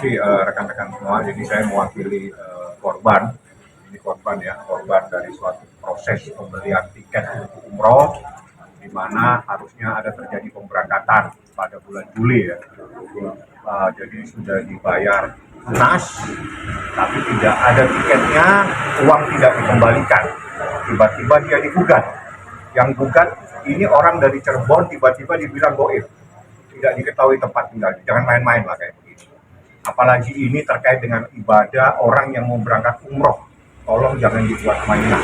Rekan-rekan semua, jadi saya mewakili korban. Ini korban ya, korban dari suatu proses pembelian tiket untuk umroh, di mana harusnya ada terjadi pemberangkatan pada bulan Juli ya. Jadi sudah dibayar lunas, tapi tidak ada tiketnya, uang tidak dikembalikan. Tiba-tiba dia digugat. Yang gugat ini orang dari Cirebon, tiba-tiba dibilang goib, tidak diketahui tempat tinggalnya. Jangan main-main lah kayak begini. Apalagi ini terkait dengan ibadah orang yang mau berangkat umroh. Tolong jangan dibuat mainan.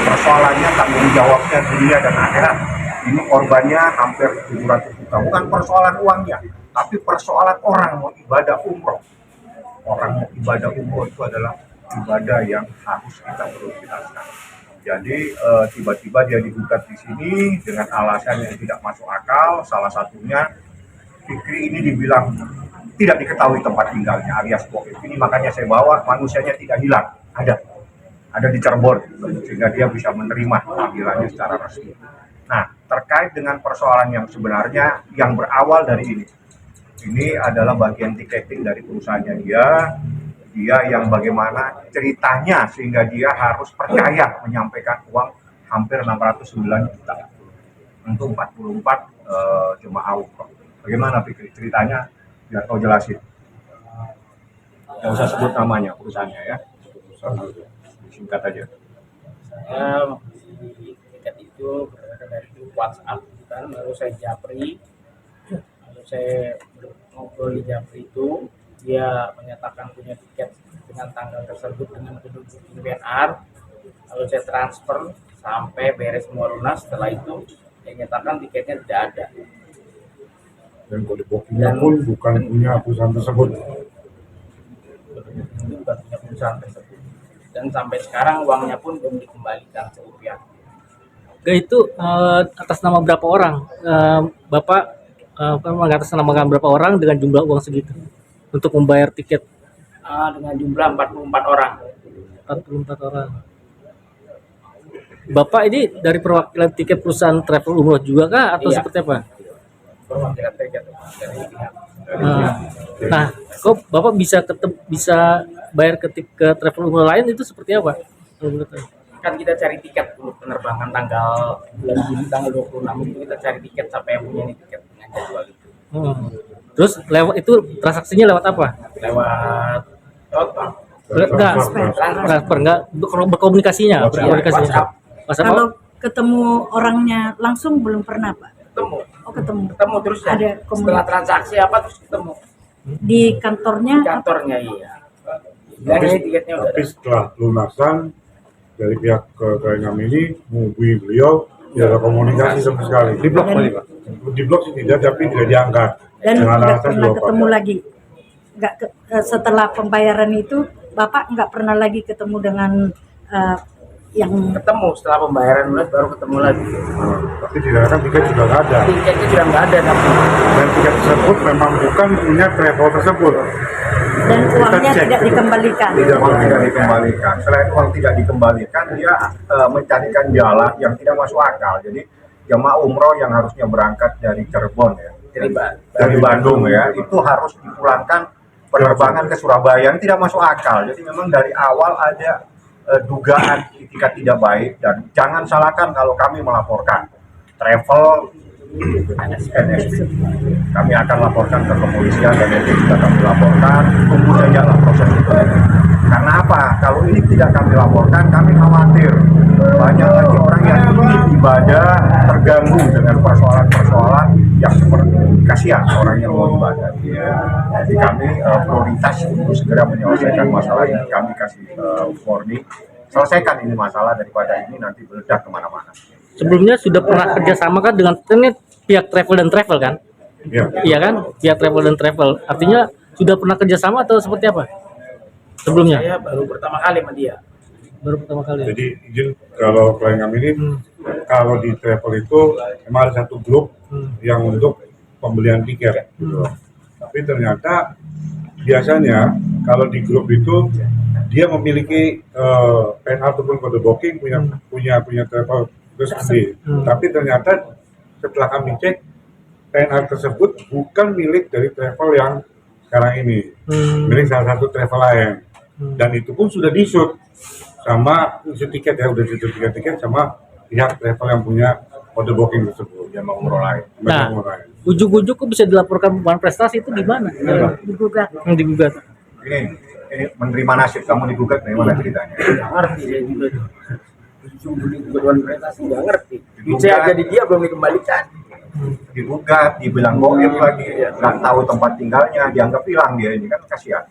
Persoalannya tanggung jawabnya dunia dan akhirat. Ini korbannya hampir 700 juta. Bukan persoalan uangnya, tapi persoalan orang mau ibadah umroh. Orang mau ibadah umroh itu adalah ibadah yang harus kita prioritaskan. Jadi tiba-tiba dia digugat di sini dengan alasan yang tidak masuk akal. Salah satunya Fikri ini dibilang tidak diketahui tempat tinggalnya alias goib. Ini makanya saya bawa, manusianya tidak hilang, ada di Cirebon, sehingga dia bisa menerima panggilannya secara resmi. Nah, terkait dengan persoalan yang sebenarnya yang berawal dari ini adalah bagian tiketing dari perusahaannya dia yang bagaimana ceritanya sehingga dia harus percaya menyampaikan uang hampir 609 juta untuk 44 jemaah umroh. Bagaimana Fikri ceritanya biar kau jelasin? Nggak usah sebut namanya perusahaannya ya, singkat aja. Saya membeli tiket itu berdasarkan dari grup WhatsApp kan, lalu saya japri, lalu saya ngobrol di japri itu, dia menyatakan punya tiket dengan tanggal tersebut dengan penduduk PNR, lalu saya transfer sampai beres semua lunas. Setelah itu dia nyatakan tiketnya tidak ada. Dan kode bookingnya pun bukan punya perusahaan tersebut. Itu bukan punya perusahaan tersebut. Dan sampai sekarang uangnya pun belum dikembalikan ke pihak. Itu atas nama berapa orang? Bapak mengatasnamakan berapa orang dengan jumlah uang segitu untuk membayar tiket? Dengan jumlah 44 orang. 44 orang. Bapak ini dari perwakilan tiket perusahaan travel umroh juga kah atau Iya. seperti apa? Perwakilan tiket dari pihak. Nah, kok Bapak bisa bayar ke travel umroh lain itu seperti apa? Kan kita cari tiket untuk penerbangan tanggal bulan Juli tanggal 26 itu kita cari tiket sampai yang punya nih tiket dengan jadwal itu. Terus lewat itu transaksinya lewat apa? Lewat bank. Enggak, transfer enggak berkomunikasinya. WhatsApp. Kalau ketemu orangnya langsung belum pernah, Pak? Ketemu. Oh, ketemu. Ketemu terus ya. Ada Setelah transaksi apa terus ketemu. Di kantornya? Di kantornya iya. Dan ini tiketnya udah Tapi setelah lunasan dari pihak Klien ini menghubungi beliau, tidak ada komunikasi sama sekali. Di blok Di blok sih tidak, tapi tidak diangkat. Dan dengan nggak alasan pernah dua ketemu faktor. lagi? Setelah pembayaran itu, Bapak nggak pernah lagi ketemu dengan yang ketemu setelah pembayaran lunas baru ketemu lagi. Tapi dikatakan tiket sudah nggak ada. Tiketnya sudah nggak ada tapi Dan tiket tersebut memang bukan punya travel tersebut. dan uangnya cek. tidak dikembalikan. Uang tidak dikembalikan. Selain uang tidak dikembalikan, dia mencarikan jalan yang tidak masuk akal. Jadi jemaah umroh yang harusnya berangkat dari Cirebon ya, dari Bandung ya, itu harus dipulangkan penerbangan ke Surabaya, yang tidak masuk akal. Jadi memang dari awal ada dugaan etikat tidak baik, dan jangan salahkan kalau kami melaporkan travel NSB. Kami akan laporkan ke kepolisian dan nanti juga kami laporkan. Tunggu saja lah proses itu. Karena apa? Kalau ini tidak kami laporkan, kami khawatir banyak lagi orang yang ingin ibadah terganggu dengan persoalan-persoalan yang seperti ini. Kasihan orang yang mau ibadah. Jadi kami prioritas untuk segera menyelesaikan masalah ini. Kami kasih warning, selesaikan ini masalah daripada ini nanti meledak kemana-mana. Sebelumnya sudah pernah kerjasama kan dengan ini pihak travel dan travel kan? Ya. Iya kan? Pihak travel dan travel. Artinya sudah pernah kerjasama atau seperti apa? Sebelumnya? saya baru pertama kali sama dia. Baru pertama kali. Jadi izin kalau klien kami ini kalau di travel itu memang ada satu grup yang untuk pembelian tiket. Gitu. Tapi ternyata biasanya kalau di grup itu dia memiliki PNR ataupun kode booking punya travel resmi. Tapi ternyata setelah kami cek PNR tersebut bukan milik dari travel yang sekarang ini, milik salah satu travel lain. Dan itu pun sudah di-shoot sama isi tiket ya, udah di-shoot tiket sama pihak travel yang punya kode booking tersebut. Dia mau umroh lain. Nah, ujuk-ujuk kok bisa dilaporkan pembuatan prestasi itu gimana? Digugat. Yang digugat. Ini menerima nasib kamu digugat dari mana ceritanya? Nggak ngerti saya juga tuh. Kebutuhan prestasi nggak ngerti. Duit saya jadi dia belum dikembalikan. Digugat, dibilang goib lagi, nggak tahu tempat tinggalnya, dianggap hilang dia ini kan kasihan.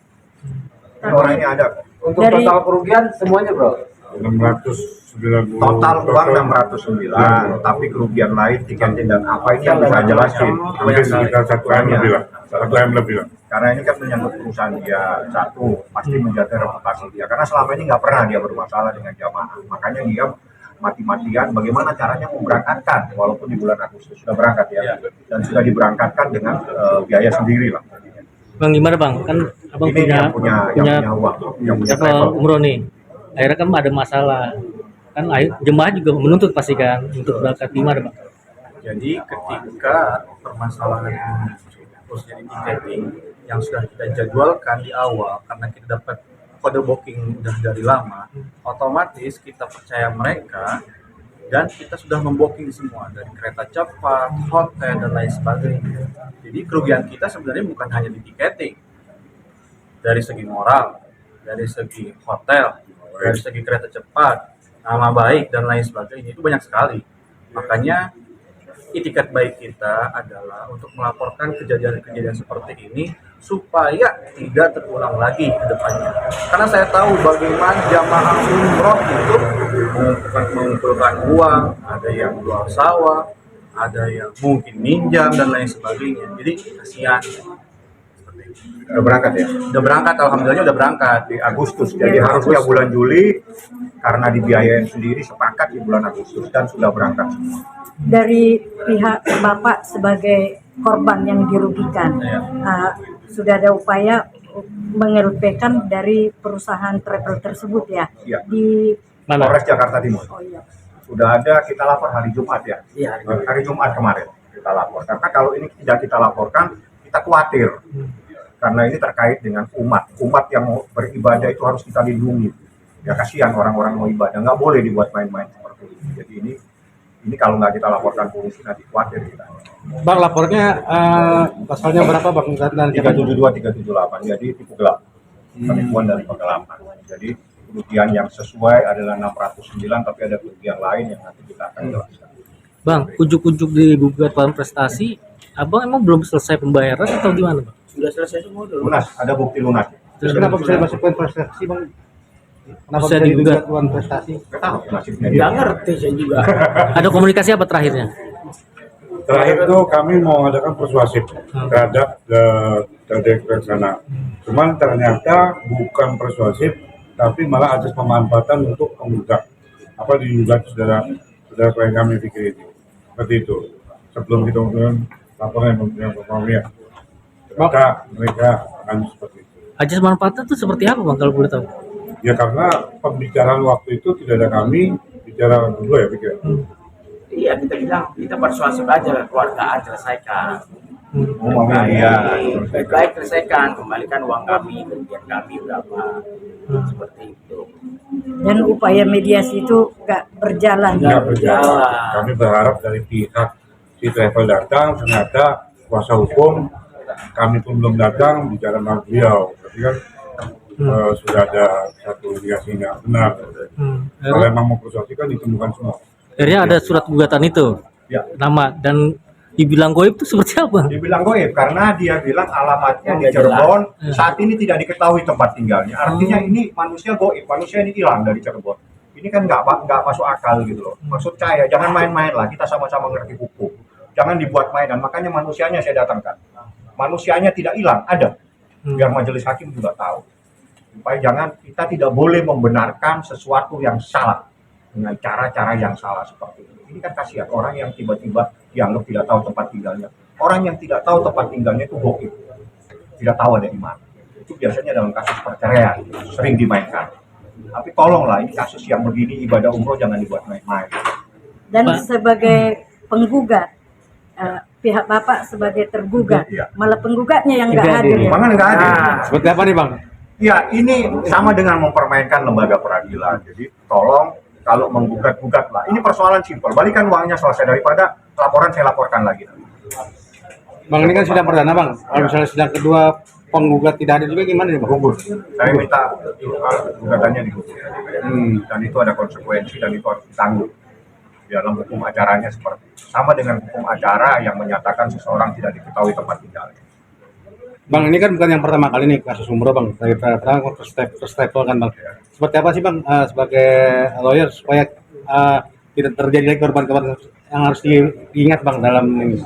Ini orangnya ada. Untuk Dari- total kerugian semuanya bro. 690 Total uang 609, tapi kerugian lain tiketing dan apa ini yang bisa jelasin. hampir sekitar 1 M lebih lah, 1 M lebih lah. Karena ini kan menyangkut perusahaan dia, satu pasti menjaga reputasi dia. Karena selama ini nggak pernah dia bermasalah dengan jamaah. Makanya dia mati-matian bagaimana caranya memberangkatkan, walaupun di bulan Agustus sudah berangkat ya, dan sudah diberangkatkan dengan biaya sendiri lah. Bang gimana bang? Kan abang Ini yang punya uang, yang punya travel travel. umroh nih. Akhirnya kan ada masalah. Kan jemaah juga menuntut pasti kan untuk berangkat gimana bang? Jadi ketika permasalahan ini khususnya di tiketing yang sudah kita jadwalkan di awal karena kita dapat kode booking udah dari lama, otomatis kita percaya mereka dan kita sudah membooking semua dari kereta cepat, hotel dan lain sebagainya. Jadi kerugian kita sebenarnya bukan hanya di tiketing, dari segi moral, dari segi hotel, dari segi kereta cepat, nama baik dan lain sebagainya itu banyak sekali. Makanya itikat baik kita adalah untuk melaporkan kejadian-kejadian seperti ini supaya tidak terulang lagi ke depannya. Karena saya tahu bagaimana jamaah umroh itu mengumpulkan uang, ada yang jual sawah, ada yang mungkin minjam dan lain sebagainya. Jadi kasihan. Udah berangkat ya? Udah berangkat, alhamdulillah udah berangkat. Di Agustus, jadi harusnya bulan Juli karena dibiayain sendiri sepakat di bulan Agustus dan sudah berangkat semua. Dari pihak Bapak sebagai korban yang dirugikan, sudah ada upaya mengerupikan dari perusahaan travel tersebut ya? Iya. Di Mana? Polres Jakarta Timur. oh iya. Sudah ada, kita lapor hari Jumat ya? Iya. Hari Jumat kemarin kita lapor. Karena kalau ini tidak kita laporkan, kita khawatir. Karena ini terkait dengan umat. Umat yang mau beribadah itu harus kita lindungi. Ya kasihan orang-orang mau ibadah, nggak boleh dibuat main-main seperti ini. Jadi ini kalau nggak kita laporkan polisi nanti khawatir kita. Bang, lapornya pasalnya berapa bang? Dan 372, 378, jadi tipu gelap. Penipuan dari penggelapan. Jadi kerugian yang sesuai adalah 609, tapi ada kerugian lain yang nanti kita akan jelaskan. Bang, ujuk-ujuk digugat dalam prestasi, abang emang belum selesai pembayaran atau gimana bang? Sudah selesai semua dulu. Lunas, ada bukti lunas. terus kenapa bisa dimasukkan prestasi bang? Kenapa Bisa bisa digugat. digugat uang prestasi? Nggak tahu nasibnya dia. Nggak ngerti saya juga. Ada komunikasi apa terakhirnya? Terakhir itu kami mau mengadakan persuasif terhadap dari sana. Cuman ternyata bukan persuasif, tapi malah ada pemanfaatan untuk menggugat. Apa digugat saudara klien kami pikir itu. Seperti itu. Sebelum kita melakukan laporan yang pertama ya. Ternyata mereka akan seperti itu. Ajas manfaatnya itu seperti apa bang kalau boleh tahu? Ya karena pembicaraan waktu itu tidak ada kami bicara berdua ya pikir. Iya, kita bilang kita persuasif aja, keluarga aja selesaikan. Oh, iya. Baik-baik selesaikan, kembalikan uang kami, kerugian kami berapa. Seperti itu. Dan upaya mediasi itu nggak berjalan. Nggak berjalan. Kami berharap dari pihak si travel datang, ternyata kuasa hukum kami pun belum datang bicara sama beliau. Tapi kan sudah ada satu indikasinya benar. Kalau emang mau persuasi kan ditemukan semua. Akhirnya ada surat gugatan itu, Ya. nama dan dibilang goib itu seperti apa? Dibilang goib karena dia bilang alamatnya di Nggak Cirebon, saat ini tidak diketahui tempat tinggalnya. Artinya ini manusia goib, manusia ini hilang dari Cirebon. Ini kan nggak masuk akal gitu loh. Maksud saya jangan main-main lah, kita sama-sama ngerti hukum. Jangan dibuat mainan, makanya manusianya saya datangkan. Manusianya tidak hilang, ada. Biar majelis hakim juga tahu. Supaya kita tidak boleh membenarkan sesuatu yang salah dengan cara-cara yang salah seperti ini. Ini kan kasihan orang yang tiba-tiba dianggap tidak tahu tempat tinggalnya. Orang yang tidak tahu tempat tinggalnya itu goib, tidak tahu ada di mana. Itu biasanya dalam kasus perceraian sering dimainkan. Tapi tolonglah ini kasus yang begini ibadah umroh jangan dibuat main-main. Dan Pak. sebagai penggugat, pihak Bapak sebagai tergugat, Iya. malah penggugatnya yang nggak Tidak hadir. hadir. Ya? Bang nggak ada. Seperti apa nih Bang? Ya, ini sama dengan mempermainkan lembaga peradilan. Jadi tolong kalau menggugat-gugat lah. Ini persoalan simpel. Balikan uangnya selesai daripada laporan saya laporkan lagi. Bang ini kan sidang perdana Bang. Kalau misalnya sidang kedua penggugat tidak ada juga gimana nih Bang? Gugur. Saya minta gugatannya digugur. Dan itu ada konsekuensi dan itu harus ditanggung. Dalam hukum acaranya seperti itu. Sama dengan hukum acara yang menyatakan seseorang tidak diketahui tempat tinggalnya. Bang ini kan bukan yang pertama kali nih kasus umroh Bang. Dari pertama first level kan Bang. Seperti apa sih Bang sebagai lawyer supaya tidak terjadi lagi korban-korban yang harus diingat Bang dalam ini?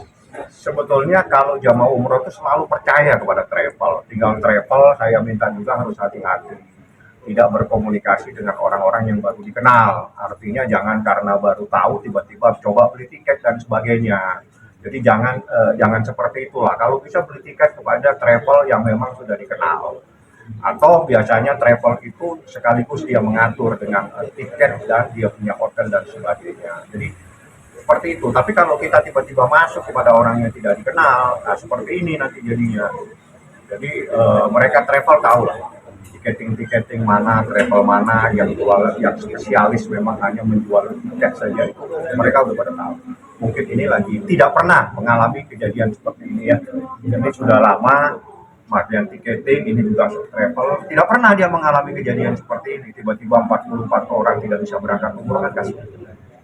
Sebetulnya kalau jamaah umroh itu selalu percaya kepada travel. Tinggal travel, saya minta juga harus hati-hati. Tidak berkomunikasi dengan orang-orang yang baru dikenal. Artinya jangan karena baru tahu tiba-tiba coba beli tiket dan sebagainya. Jadi jangan seperti itulah. Kalau bisa beli tiket kepada travel yang memang sudah dikenal. Atau biasanya travel itu sekaligus dia mengatur dengan tiket dan dia punya hotel dan sebagainya. Jadi seperti itu. Tapi kalau kita tiba-tiba masuk kepada orang yang tidak dikenal, nah seperti ini nanti jadinya. Jadi mereka travel tahu lah tiketing mana, travel mana yang jual, yang spesialis memang hanya menjual tiket saja itu mereka udah pada tahu. Mungkin ini lagi tidak pernah mengalami kejadian seperti ini ya. Jadi sudah lama Mardian Tiketing ini juga travel tidak pernah dia mengalami kejadian seperti ini. Tiba-tiba 44 orang tidak bisa berangkat umroh kan kasihan.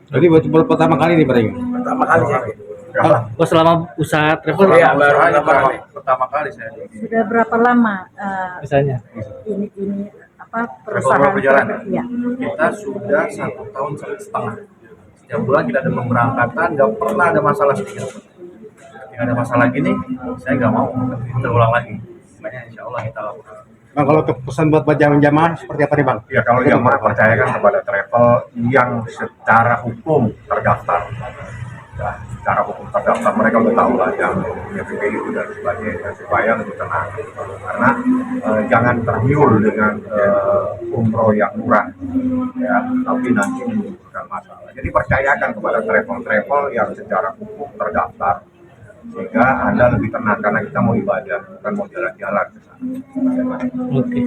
Jadi baru pertama kali nih Bang. Pertama kali ya. Ya, Oh, selama usaha travel Iya, baru pertama kali saya. Sudah berapa lama misalnya? ini apa Travel perusahaan? perjalanan. Ya. Kita sudah 1 tahun setengah. Setiap bulan kita ada pemberangkatan, nggak pernah ada masalah sedikit. Ketika ada masalah gini, saya nggak mau terulang lagi. Makanya insya Allah kita lakukan. Bang kalau untuk pesan buat jamaah seperti apa nih Bang? ya kalau jamaah percayakan kepada travel yang secara hukum terdaftar. Ya, secara hukum terdaftar mereka udah tahu lah yang punya PPI dan sebagainya supaya lebih tenang karena jangan tergiur dengan umroh yang murah ya tapi nanti menimbulkan masalah. Jadi percayakan kepada travel yang secara hukum terdaftar sehingga Anda lebih tenang karena kita mau ibadah bukan mau jalan-jalan ke sana. Oke.